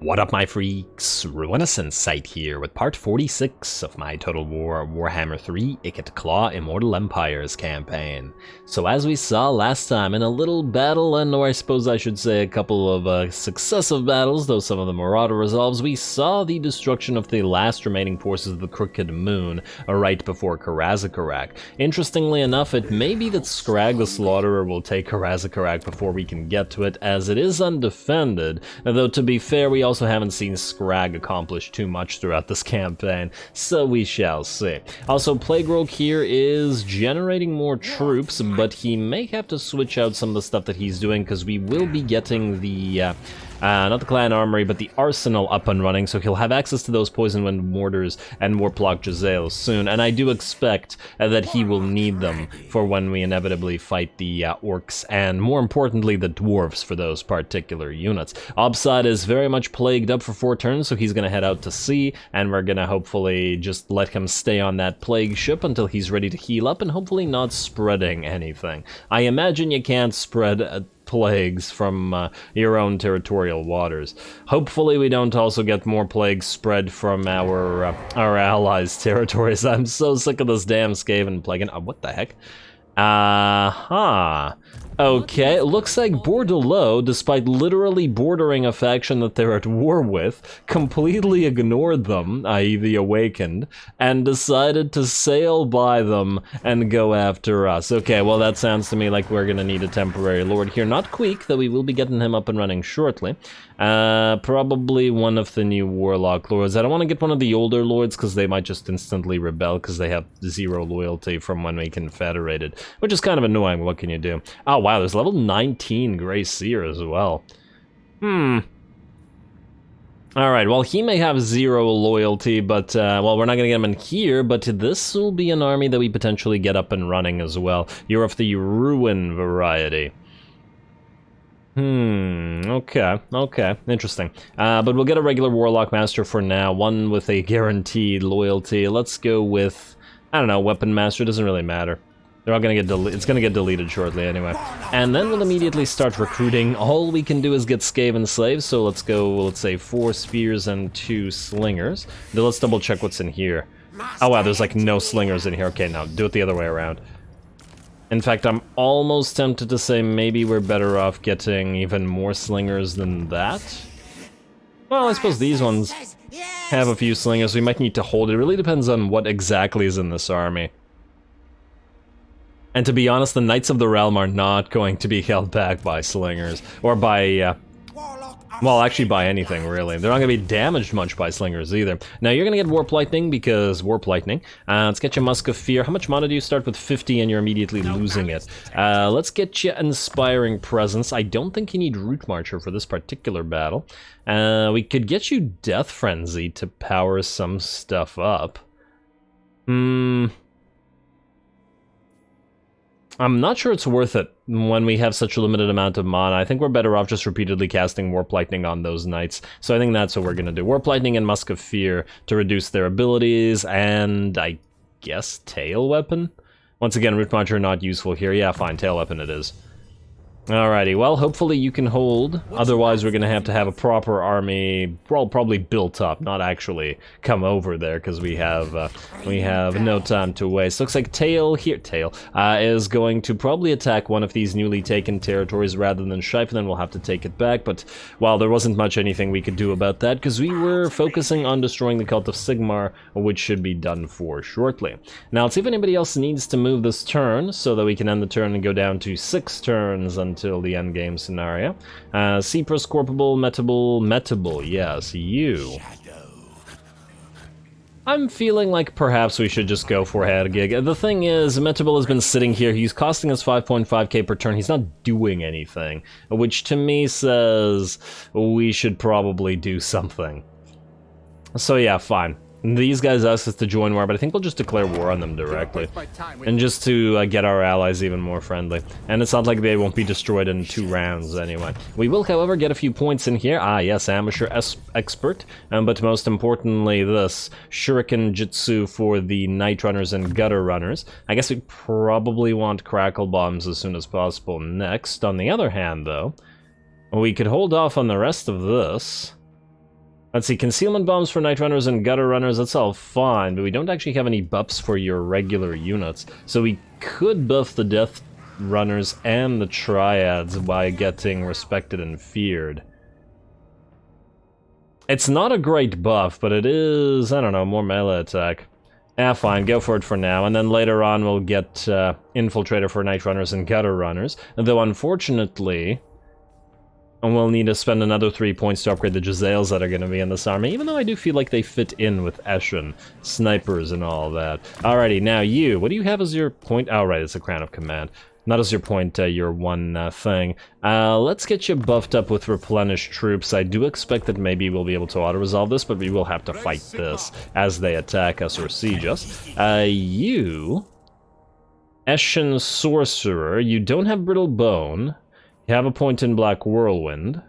What up, my freaks? RuinusInsight here with part 46 of my Total Warhammer 3 Ikit Claw Immortal Empires campaign. So as we saw last time in a little battle, and or I suppose I should say a couple of successive battles, though some of them were auto-resolves, we saw the destruction of the last remaining forces of the Crooked Moon right before Karazakarak. Interestingly enough, it may be that Skryre the Slaughterer will take Karazakarak before we can get to it, as it is undefended, though to be fair, we also haven't seen Skryre accomplish too much throughout this campaign, so we shall see. Also, Plague Rogue here is generating more troops, but he may have to switch out some of the stuff that he's doing, because we will be getting the not the clan armory, but the arsenal up and running, so he'll have access to those poison wind mortars and warplock Jezzail soon, and I do expect that he will need them for when we inevitably fight the orcs, and more importantly the dwarves for those particular units. Obside is very much plagued up for 4 turns, so he's going to head out to sea, and we're going to hopefully just let him stay on that plague ship until he's ready to heal up, and hopefully not spreading anything. I imagine you can't spread plagues from your own territorial waters. Hopefully we don't also get more plagues spread from our allies' territories. I'm so sick of this damn Skaven plague. What the heck? Okay, looks like Bordelot, despite literally bordering a faction that they're at war with, completely ignored them, i.e. the Awakened, and decided to sail by them and go after us. Okay, well that sounds to me like we're gonna need a temporary lord here. Not Queek, though we will be getting him up and running shortly. Probably one of the new Warlock lords. I don't want to get one of the older lords because they might just instantly rebel because they have 0 loyalty from when we confederated, which is kind of annoying. What can you do? Oh wow, there's level 19 Grey Seer as well. Alright, well he may have 0 loyalty, but, well, we're not gonna get him in here, but this will be an army that we potentially get up and running as well. You're of the Ruin variety. Okay, interesting. But we'll get a regular Warlock Master for now, one with a guaranteed loyalty. Let's go with, I don't know, Weapon Master, doesn't really matter. They're all gonna get it's gonna get deleted shortly anyway. And then we'll immediately start recruiting. All we can do is get Skaven slaves, so let's go, let's say 4 spears and 2 slingers. Then let's double check what's in here. Oh wow, there's like no slingers in here. Okay, now do it the other way around. In fact, I'm almost tempted to say maybe we're better off getting even more slingers than that. Well, I suppose these ones have a few slingers. We might need to hold it. It really depends on what exactly is in this army. And to be honest, the Knights of the Realm are not going to be held back by slingers. Or by, well, actually by anything, really. They're not going to be damaged much by slingers either. Now, you're going to get Warp Lightning, because Warp Lightning. Let's get you Musk of Fear. How much mana do you start with? 50, and you're immediately losing it. Let's get you Inspiring Presence. I don't think you need Root Marcher for this particular battle. We could get you Death Frenzy to power some stuff up. I'm not sure it's worth it when we have such a limited amount of mana. I think we're better off just repeatedly casting Warp Lightning on those knights. So I think that's what we're going to do. Warp Lightning and Musk of Fear to reduce their abilities, and I guess Tail Weapon? Once again, Root Marcher not useful here. Yeah, fine, Tail Weapon it is. Alrighty, well, hopefully you can hold. Otherwise, we're going to have a proper army, probably built up, not actually come over there, because we have no time to waste. Looks like Tail is going to probably attack one of these newly taken territories rather than Shife, and then we'll have to take it back. But, well, there wasn't much anything we could do about that, because we were focusing on destroying the Cult of Sigmar, which should be done for shortly. Now, let's see if anybody else needs to move this turn, so that we can end the turn and go down to 6 turns until the endgame scenario. Cypress, Corpable, Metable, yes, you. I'm feeling like perhaps we should just go for Headgig. The thing is, Metable has been sitting here, he's costing us 5.5k per turn, he's not doing anything, which to me says we should probably do something. So yeah, fine. These guys asked us to join war, but I think we'll just declare war on them directly. And just to get our allies even more friendly. And it's not like they won't be destroyed in 2 rounds anyway. We will, however, get a few points in here. Ah, yes, Amateur Expert. But most importantly, this Shuriken Jutsu for the Night Runners and Gutter Runners. I guess we probably want Crackle Bombs as soon as possible next. On the other hand, though, we could hold off on the rest of this. Let's see, concealment bombs for night runners and gutter runners, that's all fine, but we don't actually have any buffs for your regular units. So we could buff the death runners and the triads by getting respected and feared. It's not a great buff, but it is, I don't know, more melee attack. Fine, go for it for now, and then later on we'll get Infiltrator for night runners and gutter runners, though unfortunately we'll need to spend another 3 points to upgrade the Jezzails that are going to be in this army, even though I do feel like they fit in with ESHIN, snipers and all that. Alrighty, now you, what do you have as your point? Oh right, it's a Crown of Command. Not as your point, your one thing. Let's get you buffed up with replenished troops. I do expect that maybe we'll be able to auto-resolve this, but we will have to fight this as they attack us or siege us. You, ESHIN Sorcerer, you don't have Brittle Bone. You have a point in Black Whirlwind.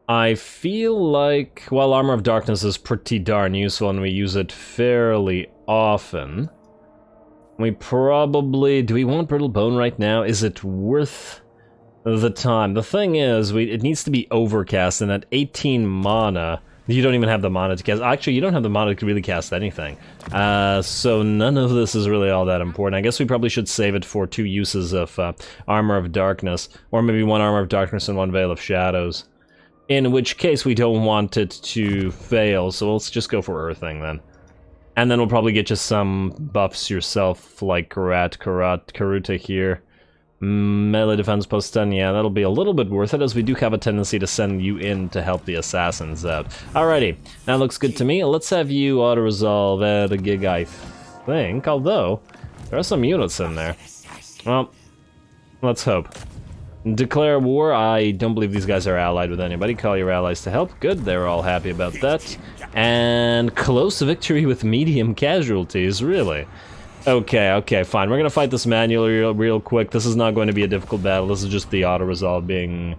I feel like, well, Armor of Darkness is pretty darn useful and we use it fairly often. We probably... do we want Brittle Bone right now? Is it worth the time? The thing is, it needs to be overcast, and at 18 mana, you don't even have the mana to cast... actually, you don't have the mana to really cast anything. So none of this is really all that important. I guess we probably should save it for 2 uses of Armor of Darkness, or maybe 1 Armor of Darkness and 1 Veil of Shadows. In which case, we don't want it to fail, so let's just go for Earthing then. And then we'll probably get you some buffs yourself, like Karuta here. Melee defense plus 10, yeah, that'll be a little bit worth it, as we do have a tendency to send you in to help the assassins out. Alrighty, that looks good to me. Let's have you auto-resolve at a gig, I think, although there are some units in there. Well, let's hope. Declare war. I don't believe these guys are allied with anybody. Call your allies to help. Good, they're all happy about that. And close victory with medium casualties, really? Okay, fine. We're gonna fight this manually real quick. This is not going to be a difficult battle. This is just the auto-resolve being...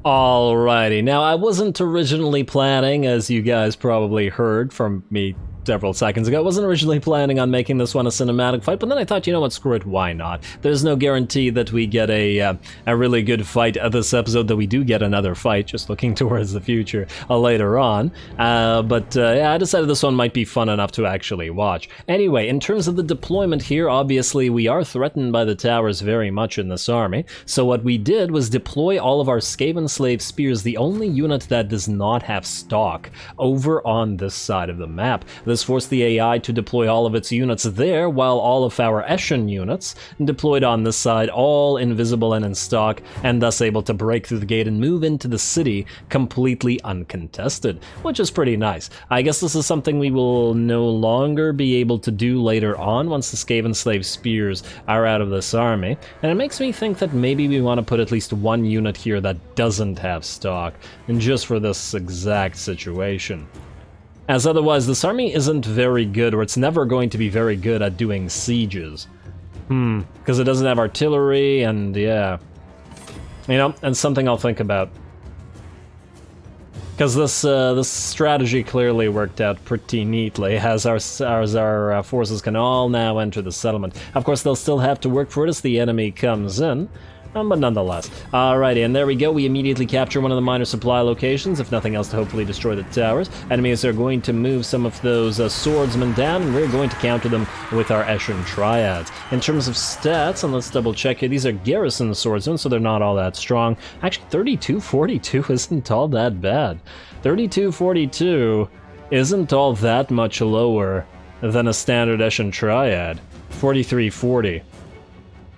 Alrighty, now I wasn't originally planning, as you guys probably heard from me several seconds ago, I wasn't originally planning on making this one a cinematic fight, but then I thought, you know what, screw it, why not? There's no guarantee that we get a really good fight this episode, that we do get another fight, just looking towards the future later on. Yeah, I decided this one might be fun enough to actually watch. Anyway, in terms of the deployment here, obviously we are threatened by the towers very much in this army, so what we did was deploy all of our Skaven Slave Spears, the only unit that does not have stock, over on this side of the map. This forced the AI to deploy all of its units there, while all of our ESHIN units deployed on this side, all invisible and in stock, and thus able to break through the gate and move into the city completely uncontested, which is pretty nice. I guess this is something we will no longer be able to do later on once the Skaven Slave Spears are out of this army, and it makes me think that maybe we want to put at least 1 unit here that doesn't have stock, and just for this exact situation. As otherwise, this army isn't very good, or it's never going to be very good at doing sieges. Because it doesn't have artillery, and yeah. You know, and something I'll think about. Because this strategy clearly worked out pretty neatly, as our forces can all now enter the settlement. Of course, they'll still have to work for it as the enemy comes in. But nonetheless. Alrighty, and there we go. We immediately capture one of the minor supply locations, if nothing else to hopefully destroy the towers. Enemies are going to move some of those swordsmen down, and we're going to counter them with our ESHIN Triads. In terms of stats, and let's double check here, these are garrison swordsmen, so they're not all that strong. Actually, 3242 isn't all that bad. 3242 isn't all that much lower than a standard ESHIN Triad. 4340.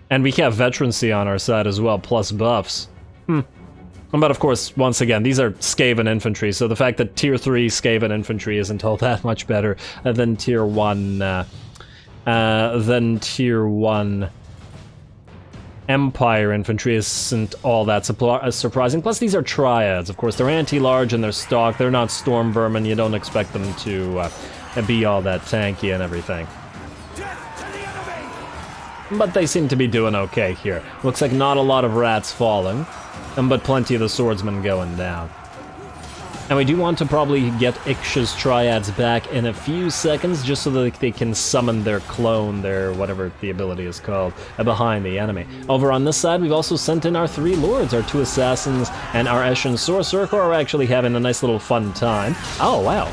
And we have veterancy on our side as well, plus buffs. But of course, once again, these are Skaven infantry, so the fact that tier 3 Skaven infantry isn't all that much better than tier 1 Empire infantry isn't all that surprising. Plus, these are triads, of course. They're anti-large and they're stock. They're not storm vermin. You don't expect them to be all that tanky and everything. but they seem to be doing okay here. Looks like not a lot of rats falling, but plenty of the swordsmen going down. And we do want to probably get Iksh's triads back in a few seconds, just so that they can summon their clone, their whatever the ability is called, behind the enemy. Over on this side, we've also sent in our 3 lords, our 2 assassins, and our ESHIN sorcerer, who are actually having a nice little fun time. Oh, wow.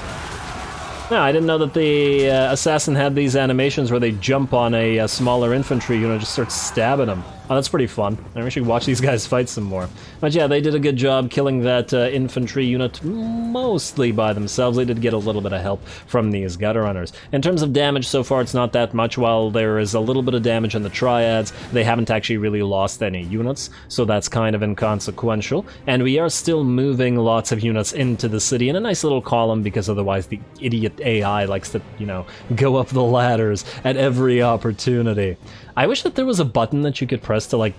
No, I didn't know that the assassin had these animations where they jump on a smaller infantry unit and just start stabbing them. Oh, that's pretty fun. I wish we could watch these guys fight some more. But yeah, they did a good job killing that infantry unit mostly by themselves. They did get a little bit of help from these gutter runners. In terms of damage, so far it's not that much. While there is a little bit of damage on the triads, they haven't actually really lost any units, so that's kind of inconsequential. And we are still moving lots of units into the city in a nice little column, because otherwise the idiot AI likes to, you know, go up the ladders at every opportunity. I wish that there was a button that you could press to, like,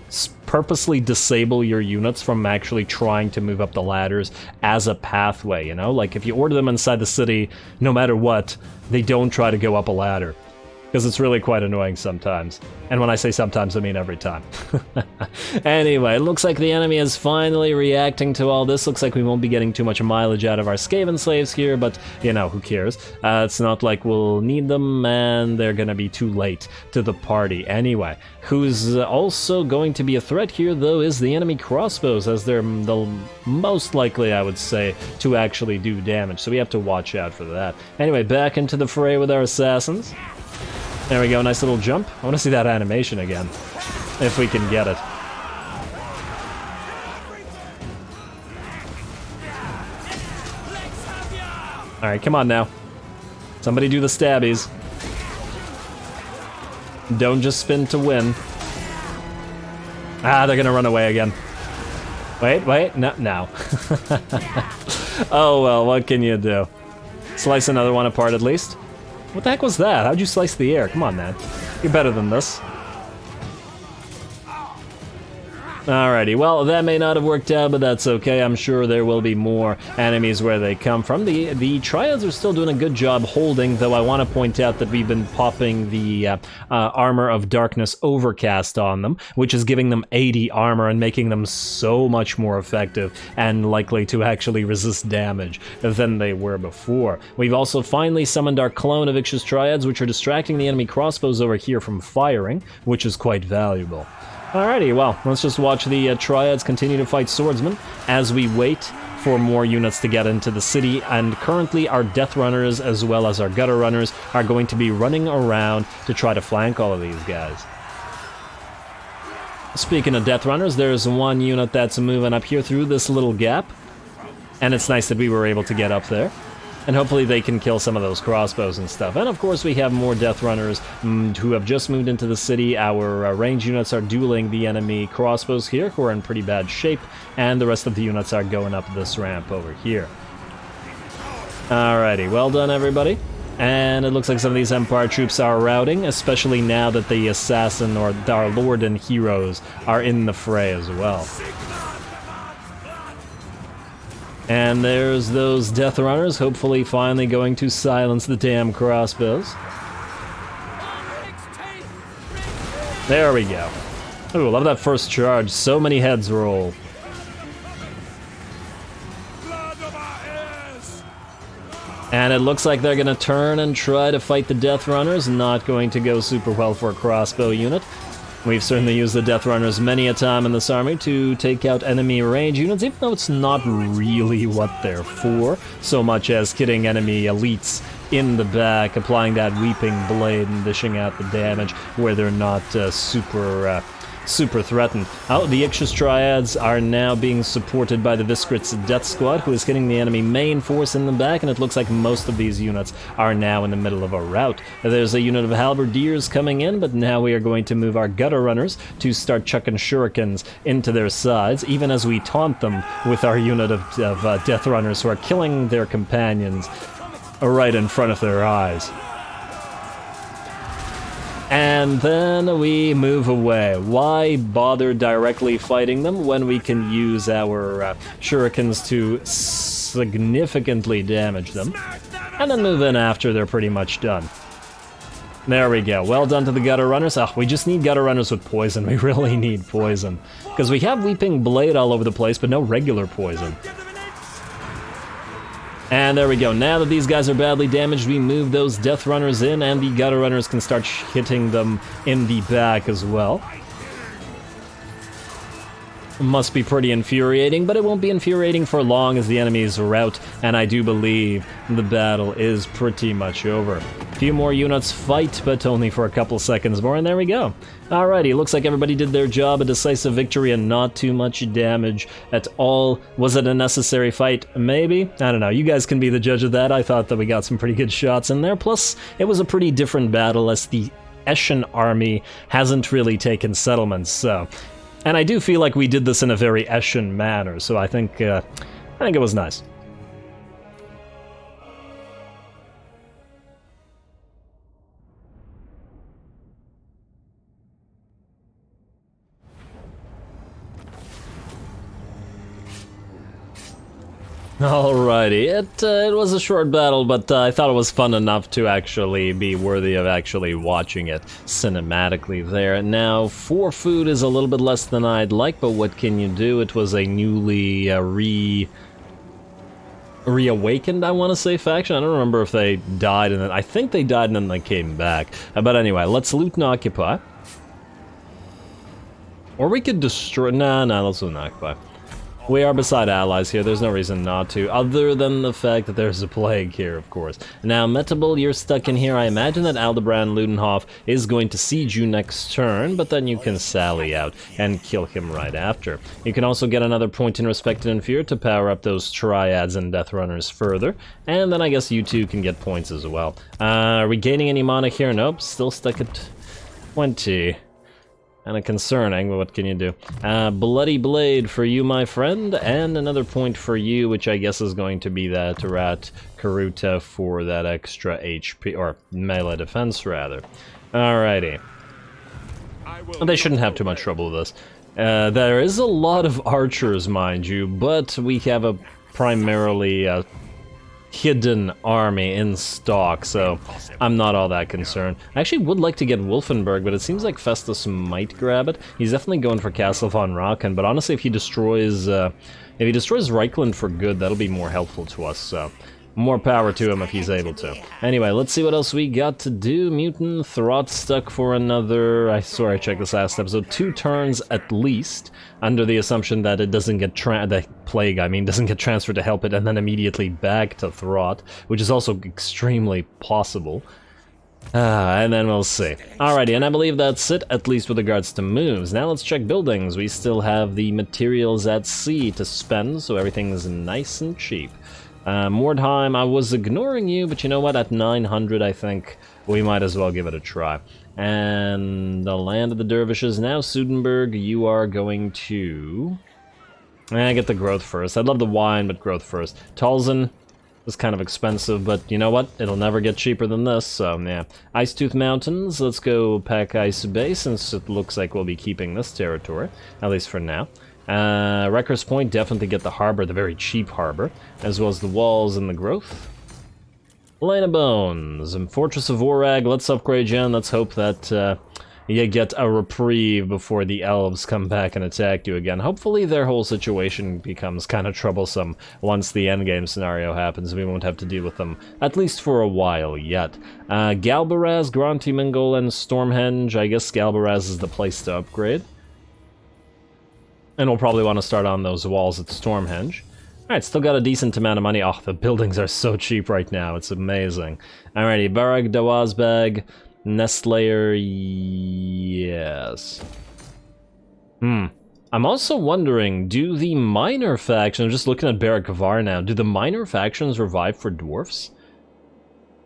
purposely disable your units from actually trying to move up the ladders as a pathway, you know? Like, if you order them inside the city, no matter what, they don't try to go up a ladder. Because it's really quite annoying sometimes. And when I say sometimes, I mean every time. Anyway, it looks like the enemy is finally reacting to all this. Looks like we won't be getting too much mileage out of our Skaven slaves here, but, you know, who cares? It's not like we'll need them, and they're gonna be too late to the party anyway. Who's also going to be a threat here, though, is the enemy crossbows, as they're the most likely, I would say, to actually do damage, so we have to watch out for that. Anyway, back into the fray with our assassins. There we go, nice little jump. I want to see that animation again, if we can get it. Alright, come on now. Somebody do the stabbies. Don't just spin to win. Ah, they're gonna run away again. Wait, no. Oh well, what can you do? Slice another one apart at least. What the heck was that? How'd you slice the air? Come on, man. You're better than this. Alrighty, well, that may not have worked out, but that's okay. I'm sure there will be more enemies where they come from. The triads are still doing a good job holding, though I want to point out that we've been popping the Armor of Darkness Overcast on them, which is giving them 80 armor and making them so much more effective and likely to actually resist damage than they were before. We've also finally summoned our clone of Iksh's triads, which are distracting the enemy crossbows over here from firing, which is quite valuable. Alrighty, well, let's just watch the triads continue to fight swordsmen as we wait for more units to get into the city, and currently our death runners as well as our gutter runners are going to be running around to try to flank all of these guys. Speaking of death runners, there's one unit that's moving up here through this little gap, and it's nice that we were able to get up there. And hopefully they can kill some of those crossbows and stuff. And of course we have more death runners who have just moved into the city. Our range units are dueling the enemy crossbows here, who are in pretty bad shape, and the rest of the units are going up this ramp over here. Alrighty, well done everybody. And it looks like some of these Empire troops are routing, especially now that the assassin or our lord and heroes are in the fray as well. And there's those death runners, hopefully finally going to silence the damn crossbows. There we go. Ooh, love that first charge. So many heads roll. And it looks like they're gonna turn and try to fight the death runners. Not going to go super well for a crossbow unit. We've certainly used the Death Runners many a time in this army to take out enemy range units, even though it's not really what they're for, so much as hitting enemy elites in the back, applying that Weeping Blade and dishing out the damage where they're not super threatened. Oh, the Iksh's triads are now being supported by the Viscrit's Death Squad, who is hitting the enemy main force in the back, and it looks like most of these units are now in the middle of a rout. There's a unit of halberdiers coming in, but now we are going to move our gutter runners to start chucking shurikens into their sides, even as we taunt them with our unit of death runners who are killing their companions right in front of their eyes. And then we move away. Why bother directly fighting them when we can use our shurikens to significantly damage them, and then move in after they're pretty much done? There we go. Well done to the gutter runners. Oh, we just need gutter runners with poison. We really need poison. Because we have Weeping Blade all over the place, but no regular poison. And there we go. Now that these guys are badly damaged, we move those death runners in, and the gutter runners can start hitting them in the back as well. Must be pretty infuriating, but it won't be infuriating for long as the enemies rout, and I do believe the battle is pretty much over. A few more units fight, but only for a couple seconds more, and there we go. Alrighty, looks like everybody did their job, a decisive victory and not too much damage at all. Was it a necessary fight? Maybe? I don't know, you guys can be the judge of that. I thought that we got some pretty good shots in there, plus it was a pretty different battle as the ESHIN army hasn't really taken settlements, so... And I do feel like we did this in a very ESHIN manner, so I think it was nice. Alrighty, it was a short battle, but I thought it was fun enough to actually be worthy of actually watching it cinematically there. Now, 4 food is a little bit less than I'd like, but what can you do? It was a newly reawakened, I want to say, faction. I don't remember if they died, and then I think they died and then they came back. But anyway, let's loot and occupy. Or we could destroy... Nah, let's loot and occupy. We are beside allies here, there's no reason not to, other than the fact that there's a plague here, of course. Now, Metable, you're stuck in here. I imagine that Aldebrand Ludenhof is going to siege you next turn, but then you can sally out and kill him right after. You can also get another point in Respect and Fear to power up those Triads and Death Runners further, and then I guess you two can get points as well. Are we gaining any mana here? Nope, still stuck at 20. Kinda concerning, but what can you do? Bloody Blade for you, my friend, and another point for you, which I guess is going to be that Rat Karuta for that extra HP, or melee defense, rather. Alrighty. They shouldn't have too much trouble with this. There is a lot of archers, mind you, but we have a primarily hidden army in stock, so I'm not all that concerned. I actually would like to get Wolfenburg, but it seems like Festus might grab it. He's definitely going for Castle von Rachen, but honestly, if he destroys Reichland for good, that'll be more helpful to us, so more power to him if he's able to. Anyway, let's see what else we got to do. Mutant Throt stuck for another, I checked this last episode, 2 turns at least, under the assumption that it doesn't get the plague, doesn't get transferred to help it and then immediately back to Throt, which is also extremely possible. And then we'll see. Alrighty, and I believe that's it, at least with regards to moves. Now let's check buildings. We still have the materials at sea to spend, so everything is nice and cheap. Mordheim, I was ignoring you, but you know what, at 900 I think we might as well give it a try. And the Land of the Dervishes, now Sudenburg, you are going to... get the growth first. I'd love the wine, but growth first. Talzin is kind of expensive, but you know what, it'll never get cheaper than this, so yeah. Icetooth Mountains, let's go Pack Ice Bay, since it looks like we'll be keeping this territory, at least for now. Wrecker's Point, definitely get the harbor, the very cheap harbor, as well as the walls and the growth. Lane of Bones, and Fortress of Vorag, let's upgrade you, and let's hope that you get a reprieve before the elves come back and attack you again. Hopefully their whole situation becomes kind of troublesome once the endgame scenario happens. We won't have to deal with them, at least for a while yet. Galbaraz, Granty Mingle, and Stormhenge, I guess Galbaraz is the place to upgrade. And we'll probably want to start on those walls at Stormhenge. Alright, still got a decent amount of money. Oh, the buildings are so cheap right now. It's amazing. Alrighty, Barag Dawazbag, Nestlayer, yes. I'm also wondering, do the minor factions, I'm just looking at Barak Kavar now, do the minor factions revive for dwarfs?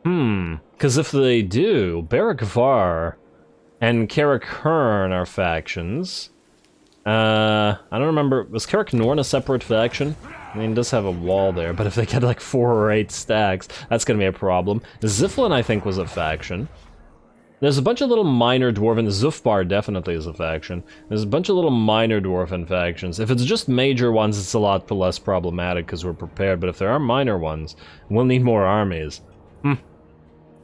Because if they do, Barak Kavar and Karak Hearn are factions. I don't remember, was Karak Norn a separate faction? I mean, it does have a wall there, but if they get like 4 or 8 stacks, that's gonna be a problem. Ziflin, I think, was a faction. There's a bunch of little minor dwarven, Zufbar definitely is a faction. There's a bunch of little minor dwarven factions. If it's just major ones, it's a lot less problematic because we're prepared, but if there are minor ones, we'll need more armies.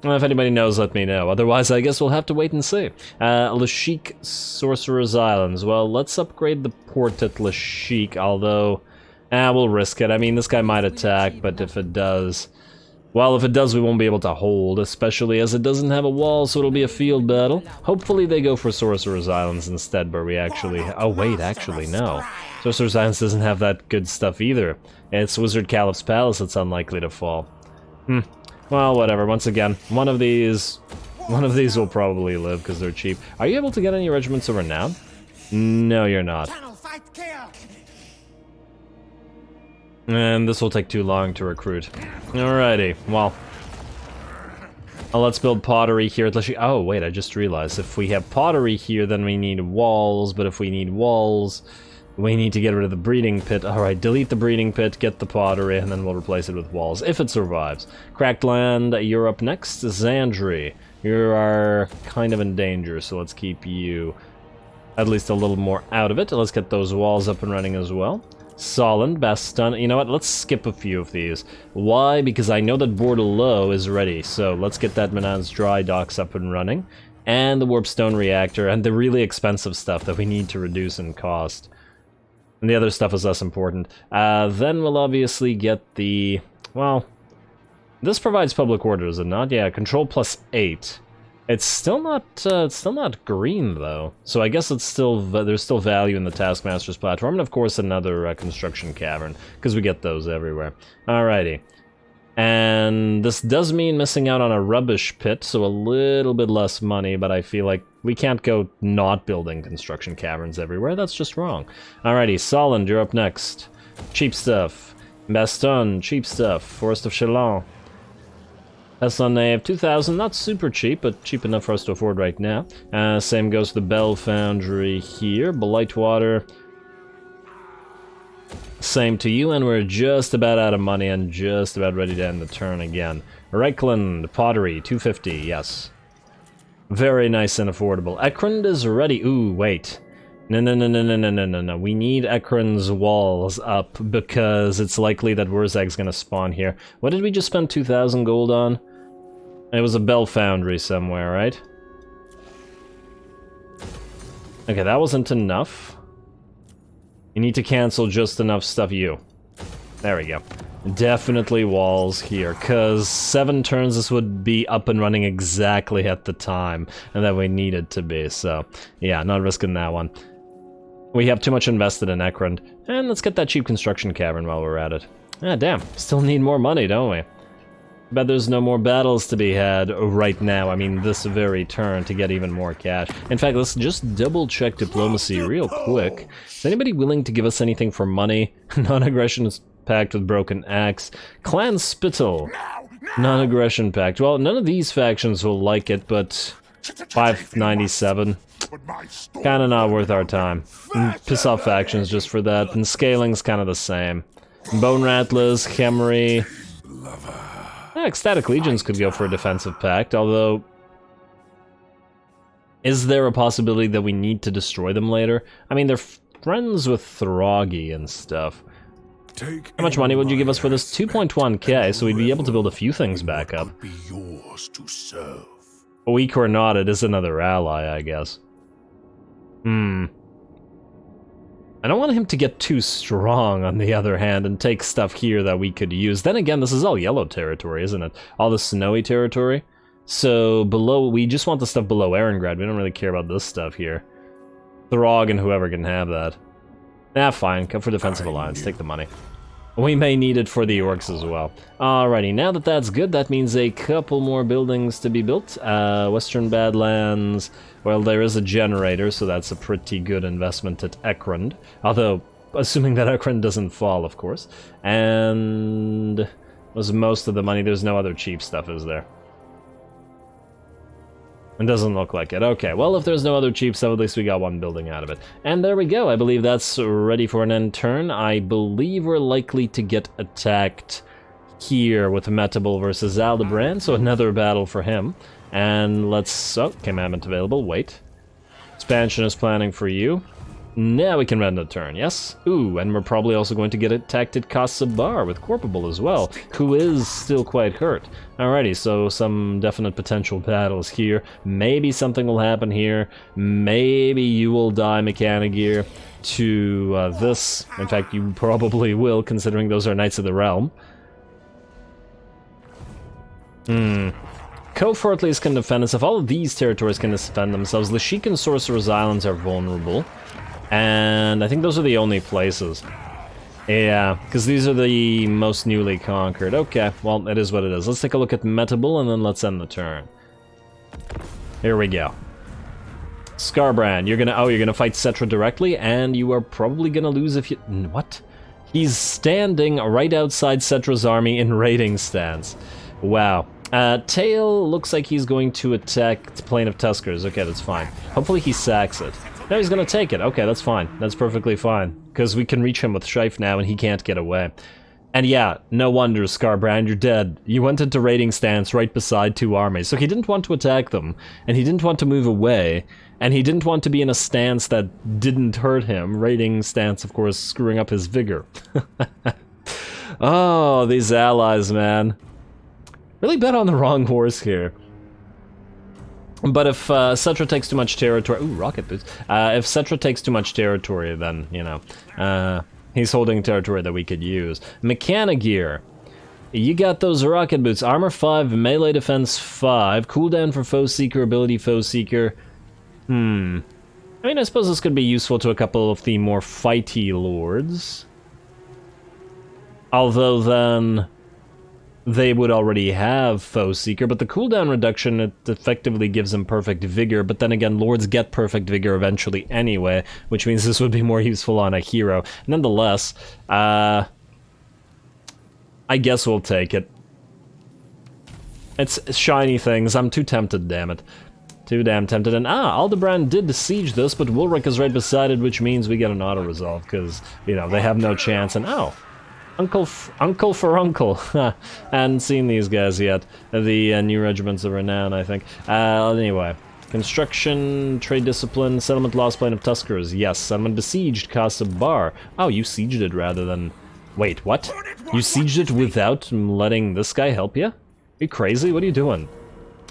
If anybody knows, let me know. Otherwise, I guess we'll have to wait and see. Lashik Sorcerer's Islands. Well, let's upgrade the port at Lashik, although... we'll risk it. I mean, this guy might attack, but if it does... Well, if it does, we won't be able to hold, especially as it doesn't have a wall, so it'll be a field battle. Hopefully they go for Sorcerer's Islands instead, where we actually... Oh, wait, actually, no. Sorcerer's Islands doesn't have that good stuff either. It's Wizard Caliph's Palace that's unlikely to fall. Well, whatever. Once again, one of these will probably live because they're cheap. Are you able to get any regiments over now? No, you're not. And this will take too long to recruit. Alrighty, well. Let's build pottery here. Oh, wait, I just realized. If we have pottery here, then we need walls. But if we need walls, we need to get rid of the breeding pit. Alright, delete the breeding pit, get the pottery, and then we'll replace it with walls, if it survives. Cracked land, you're up next. Zandri, you are kind of in danger, so let's keep you at least a little more out of it. Let's get those walls up and running as well. Solent, Baston. You know what? Let's skip a few of these. Why? Because I know that Bordelot is ready, so let's get that Menan's dry docks up and running. And the warpstone reactor, and the really expensive stuff that we need to reduce in cost. And the other stuff is less important. Then we'll obviously get the... Well, this provides public order, is it not? Yeah, control +8. It's still not green though, so I guess it's still there's still value in the Taskmaster's platform, and of course another construction cavern because we get those everywhere. Alrighty, and this does mean missing out on a rubbish pit, so a little bit less money, but I feel like we can't go not building construction caverns everywhere. That's just wrong. Alrighty, Solent, you're up next. Cheap stuff. Baston, cheap stuff. Forest of Chalon. Nave 2000, not super cheap, but cheap enough for us to afford right now. Same goes to the Bell Foundry here. Blightwater. Same to you, and we're just about out of money and just about ready to end the turn again. Reichland, Pottery, 250, yes. Very nice and affordable. Ekrund is ready. Ooh, wait. No. We need Ekrund's walls up because it's likely that Wurzag's gonna spawn here. What did we just spend 2,000 gold on? It was a Bell Foundry somewhere, right? Okay, that wasn't enough. You need to cancel just enough stuff. There we go. Definitely walls here, because 7 turns this would be up and running exactly at the time and that we need it to be, so yeah, not risking that one. We have too much invested in Ekrund, and let's get that cheap construction cavern while we're at it. Ah, damn, still need more money, don't we? Bet there's no more battles to be had right now, I mean this very turn, to get even more cash. In fact, let's just double check diplomacy real quick. Is anybody willing to give us anything for money? Non-aggression is pact with Broken Axe. Clan Spittle. Non-aggression pact. Well, none of these factions will like it, but 597. Kinda not worth our time. Piss off factions just for that, and scaling's kinda the same. Bone Rattlers, Khemri. Ecstatic Legions could go for a defensive pact, although... Is there a possibility that we need to destroy them later? I mean, they're friends with Throggy and stuff. How much money would you give us for this? 2.1k, so we'd be able to build a few things back up. Weak or not, it is another ally, I guess. I don't want him to get too strong, on the other hand, and take stuff here that we could use. Then again, this is all yellow territory, isn't it? All the snowy territory. So, below, we just want the stuff below Erengrad. We don't really care about this stuff here. Throg and whoever can have that. Nah, fine. Go for Defensive Alliance. Take the money. We may need it for the orcs as well. Alrighty, now that that's good, that means a couple more buildings to be built. Western Badlands, well, there is a generator, so that's a pretty good investment at Ekrund. Although, assuming that Ekrund doesn't fall, of course. And... was most of the money. There's no other cheap stuff, is there? It doesn't look like it. Okay, well, if there's no other cheap stuff, at least we got one building out of it. And there we go. I believe that's ready for an end turn. I believe we're likely to get attacked here with Metabel versus Aldebrand, so another battle for him. And let's... oh, commandment available. Wait. Expansion is planning for you. Now we can run a turn, yes? Ooh, and we're probably also going to get attacked at Kasabar with Corpable as well, who is still quite hurt. Alrighty, so some definite potential battles here. Maybe something will happen here. Maybe you will die, Mechanigear, to this. In fact, you probably will, considering those are Knights of the Realm. Kofor at least can defend itself. All of these territories can defend themselves. The Sheik and Sorcerer's Islands are vulnerable. And I think those are the only places. Yeah, because these are the most newly conquered. Okay, well, it is what it is. Let's take a look at Metable, and then let's end the turn. Here we go. Skarbrand, you're gonna fight Cetra directly, and you are probably gonna lose if you... What? He's standing right outside Cetra's army in raiding stance. Wow. Tail looks like he's going to attack the Plain of Tuskers. Okay, that's fine. Hopefully he sacks it. No, he's gonna take it. Okay, that's fine. That's perfectly fine. Because we can reach him with Shife now and he can't get away. And yeah, no wonder, Skarbrand, you're dead. You went into raiding stance right beside two armies. So he didn't want to attack them, and he didn't want to move away, and he didn't want to be in a stance that didn't hurt him. Raiding stance, of course, screwing up his vigor. Oh, these allies, man. Really bet on the wrong horse here. But if Cetra takes too much territory... Ooh, rocket boots. If Cetra takes too much territory, then, you know, he's holding territory that we could use. Mechanigear. You got those rocket boots. Armor 5, melee defense 5, cooldown for Foe Seeker, ability Foe Seeker. I mean, I suppose this could be useful to a couple of the more fighty lords. Although then... they would already have Foe Seeker, but the cooldown reduction, it effectively gives them perfect vigor, but then again, lords get perfect vigor eventually anyway, which means this would be more useful on a hero. Nonetheless, I guess we'll take it. It's shiny things, I'm too tempted, damn it. Too damn tempted, and Aldebrand did siege this, but Wulrich is right beside it, which means we get an auto-resolve, because, you know, they have no chance, and Uncle for Uncle. I hadn't seen these guys yet. The new regiments of renown, I think. Anyway. Construction, trade discipline, settlement lost Plain of Tuskers. Yes, settlement besieged Kasabar. Oh, you sieged it rather than... Wait, what? You sieged it without letting this guy help you? Are you crazy? What are you doing?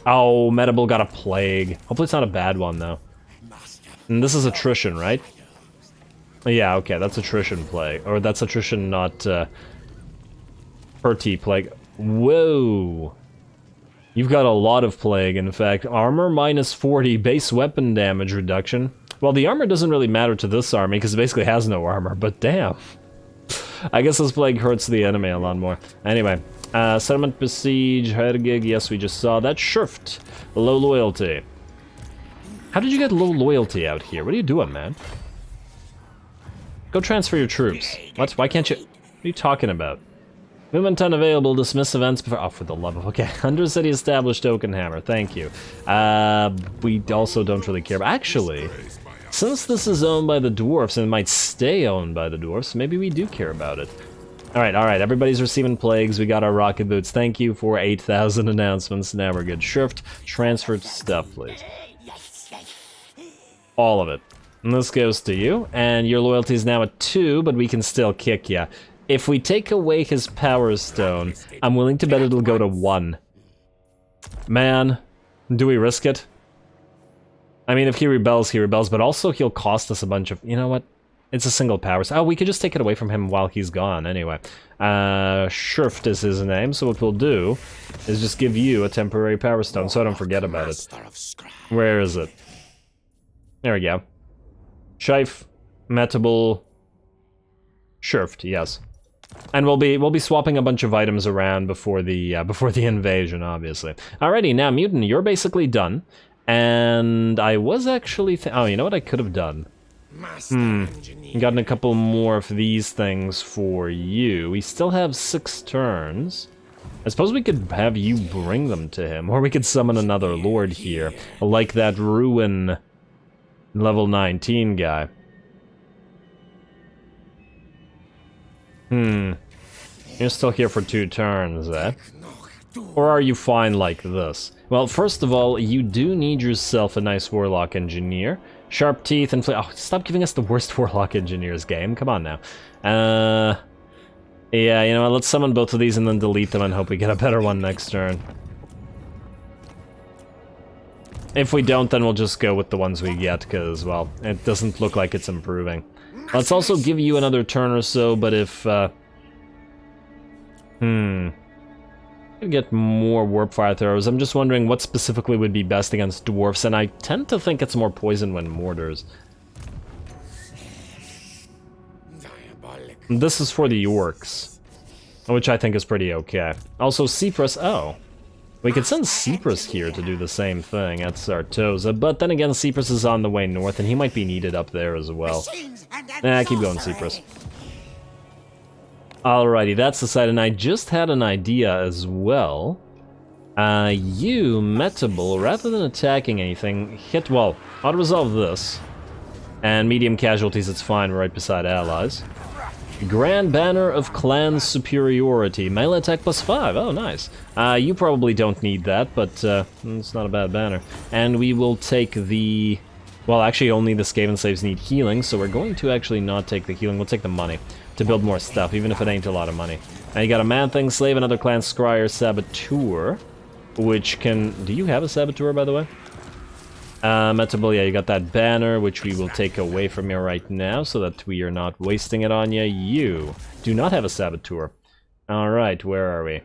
Oh, Metable got a plague. Hopefully it's not a bad one, though. And this is attrition, right? Yeah, okay, that's attrition plague. Or that's attrition, not, Perty plague. Whoa! You've got a lot of plague, in fact. Armor minus 40, base weapon damage reduction. Well, the armor doesn't really matter to this army, because it basically has no armor, but damn. I guess this plague hurts the enemy a lot more. Anyway, settlement besiege, Hergig, yes, we just saw that. Schurft, low loyalty. How did you get low loyalty out here? What are you doing, man? Go transfer your troops. What? Why can't you... What are you talking about? Movement unavailable. Dismiss events before... Oh, for the love of... Okay. Undercity established Oakenhammer. Thank you. We also don't really care. But actually, since this is owned by the dwarfs and it might stay owned by the dwarfs, maybe we do care about it. Alright, alright. Everybody's receiving plagues. We got our rocket boots. Thank you for 8,000 announcements. Now we're good. Schurft, transfer stuff, please. All of it. And this goes to you, and your loyalty is now at 2, but we can still kick ya. If we take away his Power Stone, I'm willing to bet it'll go to 1. Man, do we risk it? I mean, if he rebels, but also he'll cost us a bunch of... You know what? It's a single Power Stone. Oh, we could just take it away from him while he's gone, anyway. Schurft is his name, so what we'll do is just give you a temporary Power Stone, so I don't forget about it. Where is it? There we go. Shife, Metable, Schurft, yes. And we'll be swapping a bunch of items around before the invasion, obviously. Alrighty, now Mutant, you're basically done. And I was actually oh, you know what I could have done? Gotten a couple more of these things for you. We still have 6 turns. I suppose we could have you bring them to him, or we could summon another lord here, like that Ruin level 19 guy. You're still here for 2 turns, eh? Or are you fine like this? Well, first of all, you do need yourself a nice Warlock Engineer. Sharp Teeth and... Oh, stop giving us the worst Warlock Engineers game. Come on now. Yeah, you know what? Let's summon both of these and then delete them and hope we get a better one next turn. If we don't, then we'll just go with the ones we get, because, well, it doesn't look like it's improving. Let's also give you another turn or so, but if... Get more warp fire throws. I'm just wondering what specifically would be best against dwarfs, and I tend to think it's more poison when mortars. This is for the orcs, which I think is pretty okay. Also, Cyprus. Oh, we could send Cyprus here to do the same thing at Sartosa, but then again, Cyprus is on the way north, and he might be needed up there as well. Nah, keep going, Cyprus. Alrighty, that's the side, and I just had an idea as well. You, Metable, rather than attacking anything, hit, well, auto-resolve this. And medium casualties, it's fine, we're right beside allies. Grand Banner of Clan Superiority, melee attack +5, oh nice. You probably don't need that, but it's not a bad banner. And we will take the... Well, actually only the Skaven saves need healing, so we're going to actually not take the healing, we'll take the money. To build more stuff, even if it ain't a lot of money. Now you got a Man-Thing Slave, another clan Skryre Saboteur, which can... Do you have a Saboteur, by the way? Metable, yeah, you got that banner, which we will take away from you right now, so that we are not wasting it on you. You do not have a Saboteur. Alright, where are we?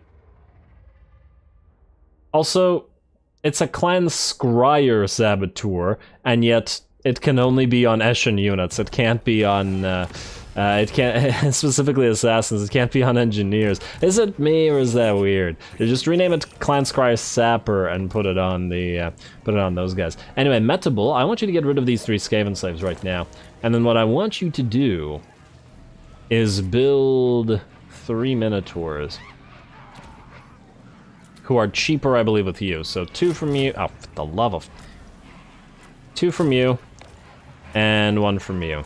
Also, it's a clan Skryre Saboteur, and yet it can only be on ESHIN units. It can't be on... it can't, specifically assassins, it can't be on engineers. Is it me or is that weird? They just rename it Clan Skryre Sapper and put it on the, put it on those guys. Anyway, Metable, I want you to get rid of these 3 Skaven slaves right now. And then what I want you to do is build 3 Minotaurs. Who are cheaper, I believe, with you. So 2 from you, oh, for the love of... 2 from you, and 1 from you.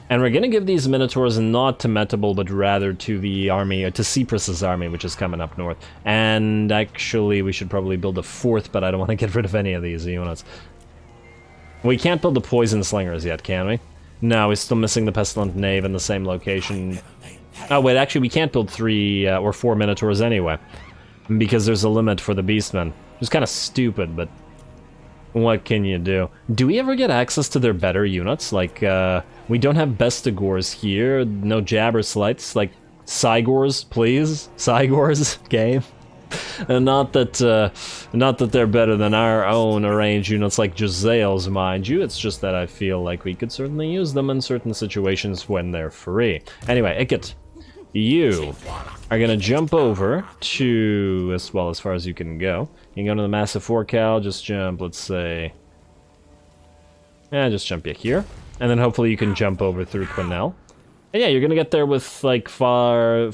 And we're gonna give these Minotaurs not to Metable, but rather to the army, to Cyprus's army, which is coming up north. And actually, we should probably build a 4th, but I don't want to get rid of any of these units. We can't build the Poison Slingers yet, can we? No, we're still missing the Pestilent Knave in the same location. Oh wait, actually we can't build 3 or 4 Minotaurs anyway, because there's a limit for the Beastmen. It's kind of stupid, but what can you do? Do we ever get access to their better units? Like, we don't have Bestigors here, no Jabberslights, like, Cygors, please? Cygors, game? And not that they're better than our own arranged units like Jezzail's, mind you, it's just that I feel like we could certainly use them in certain situations when they're free. Anyway, Ikit, you are gonna jump over to, as far as you can go. You can go to the Massive Forecal, just jump, let's say... Yeah, just jump you here. And then hopefully you can jump over through Quinnell. And yeah, you're gonna get there with, like, 4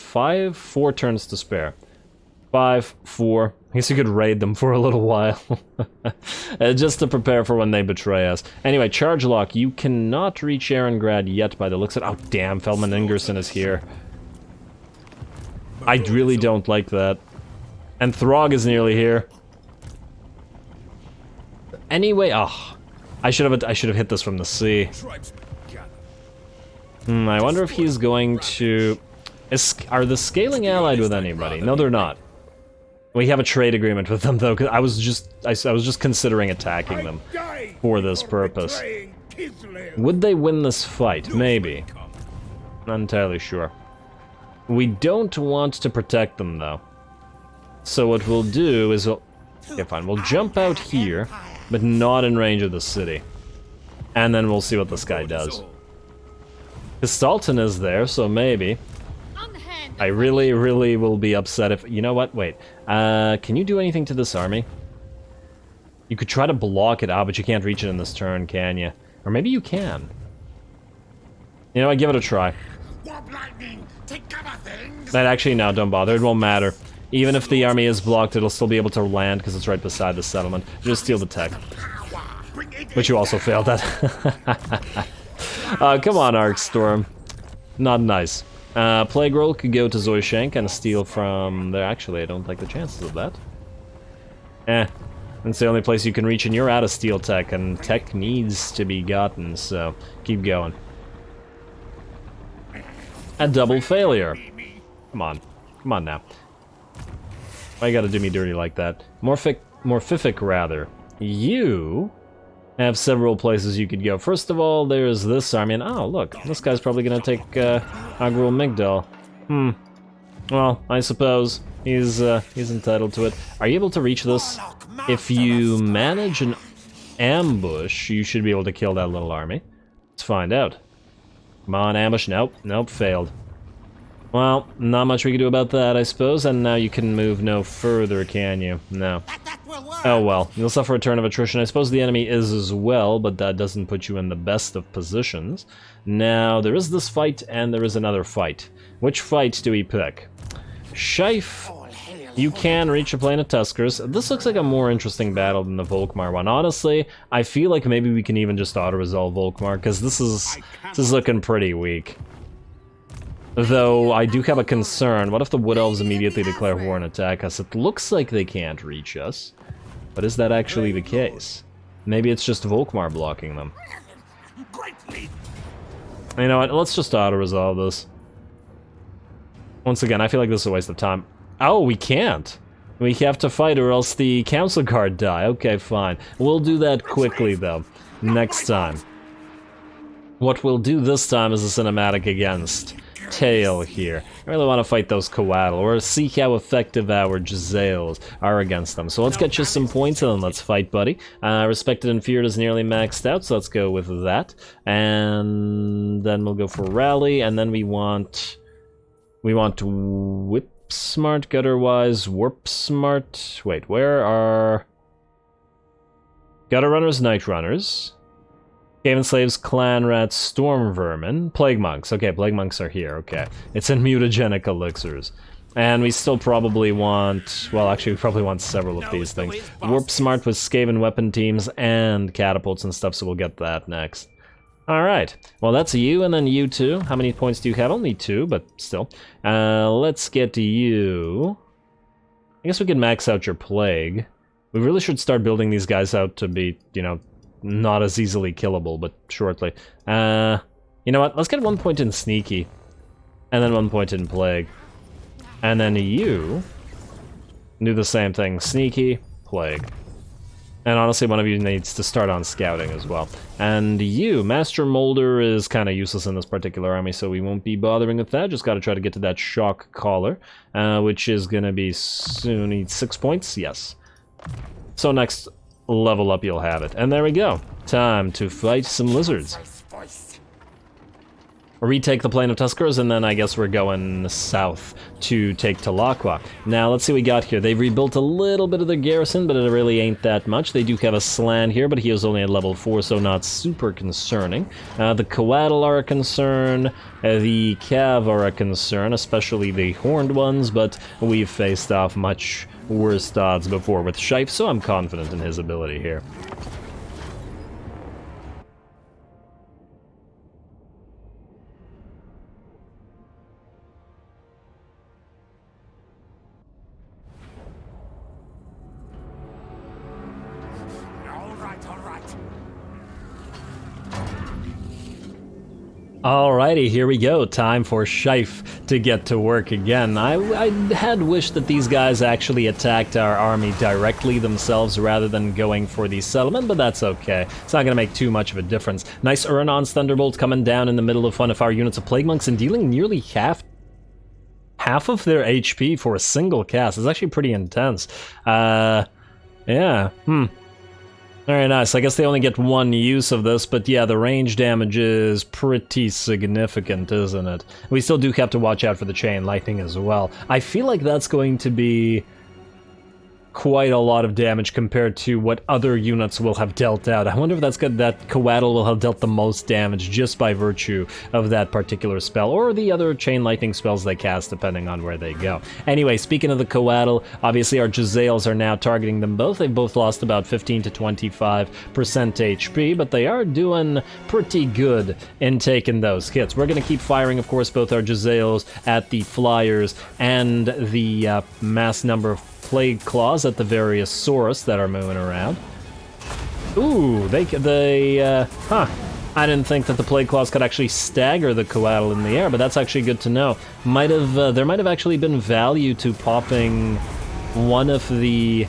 turns to spare. 5, 4. I guess you could raid them for a little while. Just to prepare for when they betray us. Anyway, Charge Lock, you cannot reach Erengrad yet by the looks of it. Oh, damn, Feldman Ingerson is here. I really don't like that. And Throg is nearly here. Anyway, oh, I should have hit this from the sea. I wonder if he's going to... Are the Scaling allied with anybody? No, they're not. We have a trade agreement with them though, because I was just considering attacking them for this purpose. Would they win this fight? Maybe. Not entirely sure. We don't want to protect them though. So what we'll do is okay, fine, we'll jump out here, but not in range of the city. And then we'll see what this guy does. Pistalton is there, so maybe. I really, really will be upset if... You know what? Wait. Can you do anything to this army? You could try to block it out, but you can't reach it in this turn, can you? Or maybe you can. You know what? Give it a try. But actually, no, don't bother. It won't matter. Even if the army is blocked, it'll still be able to land because it's right beside the settlement. Just steal the tech. Which you also failed at. Come on, Arcstorm. Not nice. Plague Roll could go to Zoyshank and steal from there. Actually, I don't like the chances of that. It's the only place you can reach, and you're out of steel tech, and tech needs to be gotten, so keep going. A double failure. Come on. Come on now. Why you gotta do me dirty like that? Morphific, rather. You have several places you could go. First of all, there's this army, and oh, look, this guy's probably gonna take Agrul Migdal. Well, I suppose he's entitled to it. Are you able to reach this? If you manage an ambush, you should be able to kill that little army. Let's find out. Come on, ambush. Nope, failed. Well, not much we can do about that, I suppose, and now you can move no further, can you? No. Oh well, you'll suffer a turn of attrition. I suppose the enemy is as well, but that doesn't put you in the best of positions. Now, there is this fight, and there is another fight. Which fight do we pick? Scheif, you can reach a plane of Tuskers. This looks like a more interesting battle than the Volkmar one. Honestly, I feel like maybe we can even just auto-resolve Volkmar, because this is looking pretty weak. Though, I do have a concern. What if the Wood Elves immediately declare war and attack us? It looks like they can't reach us. But is that actually the case? Maybe it's just Volkmar blocking them. You know what, let's just auto-resolve this. Once again, I feel like this is a waste of time. Oh, we can't! We have to fight or else the council guard die. Okay, fine. We'll do that quickly, though. Next time. What we'll do this time is a cinematic against Tail here. I really want to fight those Coatl, or see how effective our Giselles are against them. So let's get you some points and then let's fight, buddy. Respected and Feared is nearly maxed out, so let's go with that. And then we'll go for Rally, and then we want Whip Smart, Gutter-wise, Warp Smart. Wait, where are Gutter Runners, Night Runners? Skaven Slaves, Clan Rats, Storm Vermin, Plague Monks. Okay, Plague Monks are here, okay. It's in Mutagenic Elixirs. And we still probably want... Well, actually, we probably want several of these things. Warp Smart with Skaven weapon teams and catapults and stuff, so we'll get that next. Alright, well that's you, and then you too. How many points do you have? Only 2, but still. Let's get to you. I guess we could max out your Plague. We really should start building these guys out to be, you know, not as easily killable, but shortly. You know what? Let's get 1 point in Sneaky. And then 1 point in Plague. And then you do the same thing. Sneaky, Plague. And honestly, one of you needs to start on Scouting as well. And you, Master Molder is kind of useless in this particular army, so we won't be bothering with that. Just gotta try to get to that Shock Collar, which is gonna be soon. Need 6 points? Yes. So next level up you'll have it. And there we go. Time to fight some lizards. Retake the Plain of Tuskers, and then I guess we're going south to take Talaqua. Now, let's see what we got here. They've rebuilt a little bit of their garrison, but it really ain't that much. They do have a Slan here, but he is only at level 4, so not super concerning. The Coatl are a concern, the Cav are a concern, especially the Horned ones, but we've faced off much worse odds before with Scheif, so I'm confident in his ability here. Alrighty, here we go. Time for Scheif to get to work again. I had wished that these guys actually attacked our army directly themselves rather than going for the settlement, but that's okay. It's not going to make too much of a difference. Nice Uranon's Thunderbolt coming down in the middle of one of our units of Plague Monks and dealing nearly half of their HP for a single cast. It's actually pretty intense. Yeah, Very nice. I guess they only get 1 use of this, but yeah, the range damage is pretty significant, isn't it? We still do have to watch out for the chain lightning as well. I feel like that's going to be quite a lot of damage compared to what other units will have dealt out. I wonder if that's good, that Coatl will have dealt the most damage just by virtue of that particular spell, or the other chain lightning spells they cast, depending on where they go. Anyway, speaking of the Coatl, obviously our Jezzails are now targeting them both. They've both lost about 15 to 25% HP, but they are doing pretty good in taking those hits. We're going to keep firing, of course, both our Jezzails at the Flyers and the mass number of Plague Claws at the various Saurus that are moving around. Ooh, I didn't think that the Plague Claws could actually stagger the Coatl in the air, but that's actually good to know. There might have actually been value to popping one of the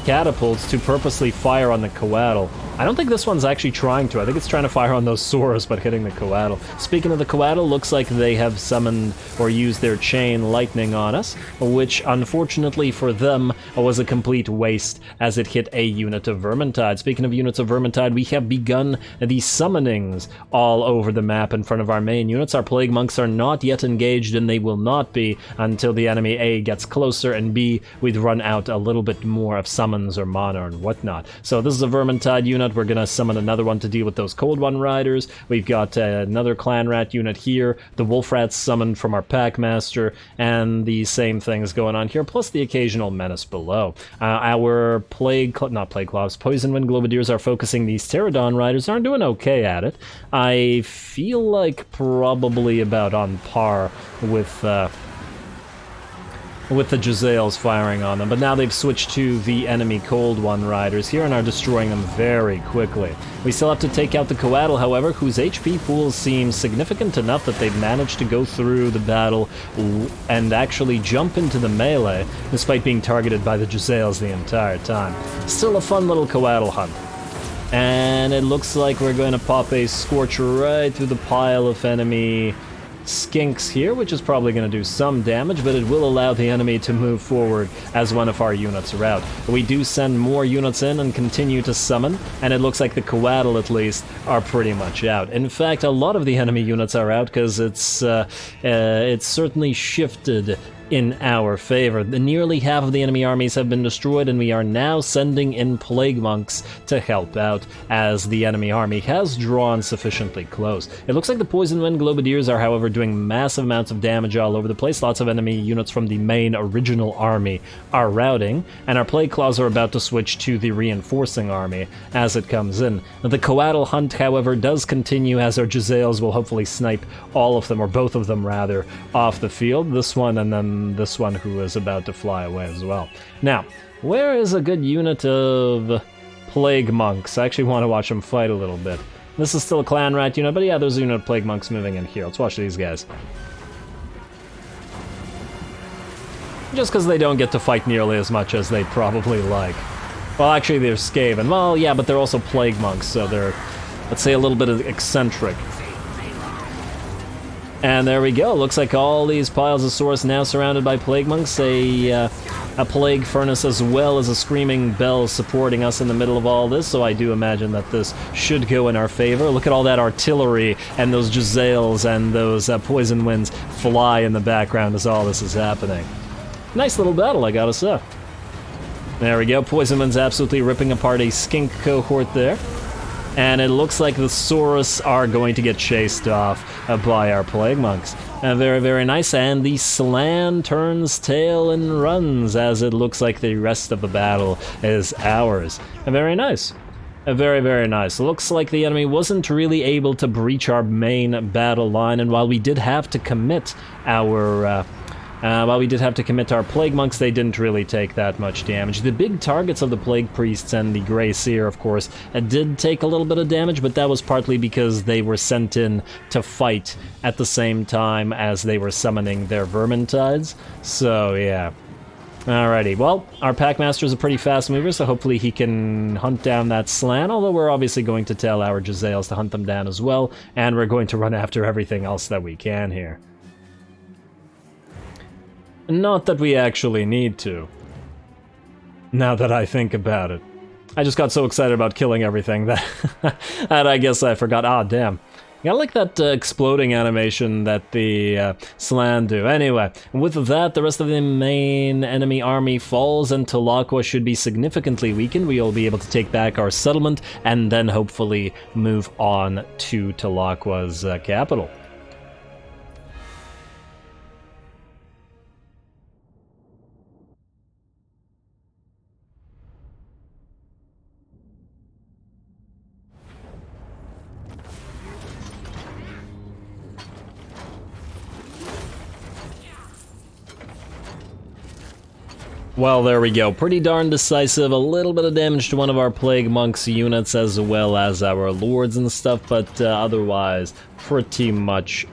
catapults to purposely fire on the Coatl. I don't think this one's actually trying to. I think it's trying to fire on those Saurus, but hitting the Coatl. Speaking of the Coatl, looks like they have summoned or used their chain lightning on us, which unfortunately for them was a complete waste as it hit a unit of Vermintide. Speaking of units of Vermintide, we have begun the summonings all over the map in front of our main units. Our Plague Monks are not yet engaged, and they will not be until the enemy A gets closer, and B, we'd run out a little bit more of summons or mana and whatnot. So this is a Vermintide unit. We're gonna summon another one to deal with those Cold One Riders. We've got another Clan Rat unit here, the Wolf Rats summoned from our Packmaster, and the same things going on here, plus the occasional menace below. Our Poison Wind Globadiers are focusing these Pterodon Riders, and are doing okay at it. I feel like probably about on par with the Jezzails firing on them, but now they've switched to the enemy Cold One Riders here and are destroying them very quickly. We still have to take out the Coatl, however, whose HP pools seem significant enough that they've managed to go through the battle and actually jump into the melee, despite being targeted by the Jezzails the entire time. Still a fun little Coatl hunt. And it looks like we're going to pop a Scorch right through the pile of enemy skinks here, which is probably going to do some damage, but it will allow the enemy to move forward as one of our units are out. We do send more units in and continue to summon, and it looks like the Coatl, at least, are pretty much out. In fact, a lot of the enemy units are out because it's certainly shifted in our favor. Nearly half of the enemy armies have been destroyed, and we are now sending in Plague Monks to help out as the enemy army has drawn sufficiently close. It looks like the Poison Wind Globadiers are, however, doing massive amounts of damage all over the place. Lots of enemy units from the main original army are routing, and our Plague Claws are about to switch to the reinforcing army as it comes in. The Coatl hunt, however, does continue as our Jezzails will hopefully snipe all of them, or both of them rather, off the field. This one and then this one who is about to fly away as well. Now, where is a good unit of Plague Monks? I actually want to watch them fight a little bit. This is still a Clan Rat unit, but yeah, there's a unit of Plague Monks moving in here. Let's watch these guys. Just because they don't get to fight nearly as much as they'd probably like. Well, actually, they're Skaven. Well, yeah, but they're also Plague Monks, so they're, let's say, a little bit eccentric. And there we go. Looks like all these piles of Saurus now surrounded by Plague Monks. A Plague Furnace as well as a Screaming Bell supporting us in the middle of all this, so I do imagine that this should go in our favor. Look at all that artillery and those Jezzails and those Poison Winds fly in the background as all this is happening. Nice little battle, I gotta say. There we go. Poison Winds absolutely ripping apart a skink cohort there. And it looks like the Saurus are going to get chased off by our Plague Monks. Very, very nice, and the Slan turns tail and runs as it looks like the rest of the battle is ours. Very nice. Very, very nice. Looks like the enemy wasn't really able to breach our main battle line, and while we did have to commit our Plague Monks, they didn't really take that much damage. The big targets of the Plague Priests and the Grey Seer, of course, did take a little bit of damage, but that was partly because they were sent in to fight at the same time as they were summoning their Vermintides. So, yeah. Alrighty, well, our Packmaster is a pretty fast mover, so hopefully he can hunt down that Slan, although we're obviously going to tell our Jezzails to hunt them down as well, and we're going to run after everything else that we can here. Not that we actually need to, now that I think about it. I just got so excited about killing everything that, that I guess I forgot. Ah, damn. I like that exploding animation that the Slan do. Anyway, with that, the rest of the main enemy army falls, and Talakwa should be significantly weakened. We'll be able to take back our settlement, and then hopefully move on to Talakwa's capital. Well, there we go. Pretty darn decisive. A little bit of damage to one of our Plague Monks units as well as our Lords and stuff, but otherwise pretty much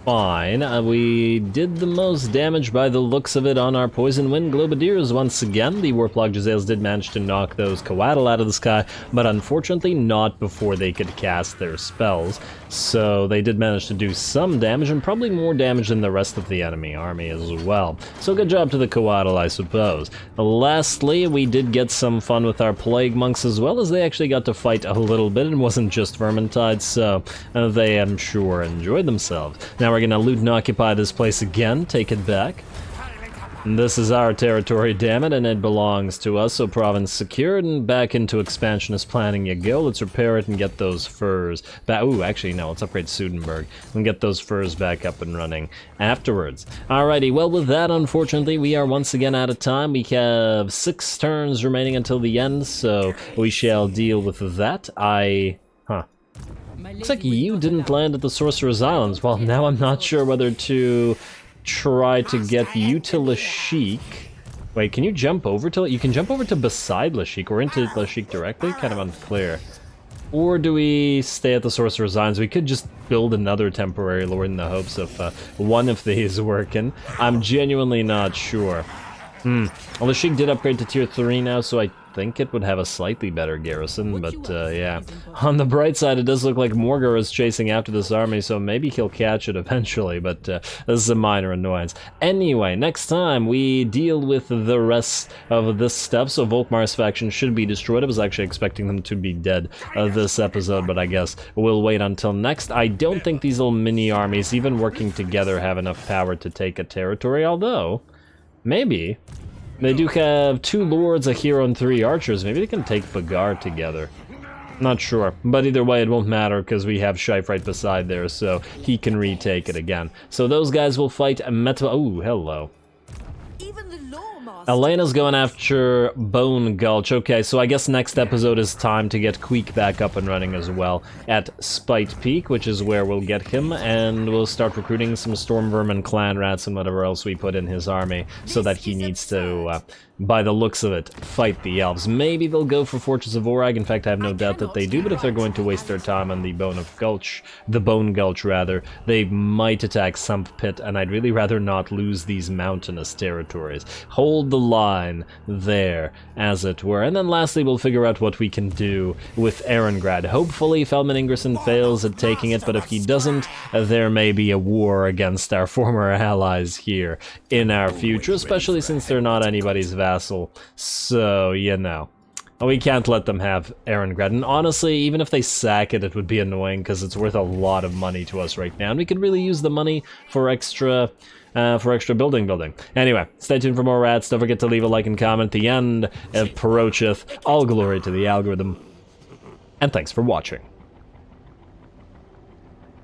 fine. We did the most damage by the looks of it on our Poison Wind Globadiers once again. The Warplog Jezzails did manage to knock those Coatl out of the sky, but unfortunately not before they could cast their spells. So they did manage to do some damage, and probably more damage than the rest of the enemy army as well. So good job to the Coatl, I suppose. Lastly, we did get some fun with our Plague Monks as well, as they actually got to fight a little bit. It wasn't just Vermintide, so they, I'm sure, enjoyed themselves. Now we're gonna loot and occupy this place again, take it back. And this is our territory, damn it, and it belongs to us, so province secured, and back into expansionist planning you go. Let's repair it and get those furs back. Ooh, actually, no, let's upgrade Sudenburg and get those furs back up and running afterwards. Alrighty, well, with that, unfortunately, we are once again out of time. We have 6 turns remaining until the end, so we shall deal with that. Looks like you didn't land at the Sorcerer's Islands. Well, now I'm not sure whether to try to get you to Lashik. Wait, can you jump over to... You can jump over to beside Lashik or into Lashik directly? Kind of unclear. Or do we stay at the Sorcerer's Islands? We could just build another temporary lord in the hopes of one of these working. I'm genuinely not sure. Well, Lashik did upgrade to tier 3 now, so I think it would have a slightly better garrison, but yeah. On the bright side, it does look like Morgar is chasing after this army, so maybe he'll catch it eventually, but this is a minor annoyance. Anyway, next time we deal with the rest of this stuff, so Volkmar's faction should be destroyed. I was actually expecting them to be dead this episode, but I guess we'll wait until next. I don't think these little mini armies, even working together, have enough power to take a territory, although maybe. They do have 2 lords, a hero, and 3 archers. Maybe they can take Bagar together. Not sure, but either way it won't matter because we have Shife right beside there, so he can retake it again. So those guys will fight Ooh, hello. Elena's going after Bone Gulch. Okay, so I guess next episode is time to get Queek back up and running as well at Spite Peak, which is where we'll get him, and we'll start recruiting some Stormvermin, Clan Rats, and whatever else we put in his army, so that he needs to, by the looks of it, fight the elves. Maybe they'll go for Fortress of Orag. In fact, I have no doubt that they do, but if they're going to waste their time on the Bone Gulch rather, they might attack Sump Pit, and I'd really rather not lose these mountainous territories. Hold the line there, as it were. And then lastly, we'll figure out what we can do with Erengrad. Hopefully, Felman Ingerson fails at taking it, but if he doesn't, there may be a war against our former allies here in our future, especially since they're not anybody's vassal. So, you know, we can't let them have Erengrad. And honestly, even if they sack it, it would be annoying because it's worth a lot of money to us right now, and we could really use the money for extra building. Anyway, stay tuned for more rats. Don't forget to leave a like and comment. The end approacheth. All glory to the algorithm. And thanks for watching.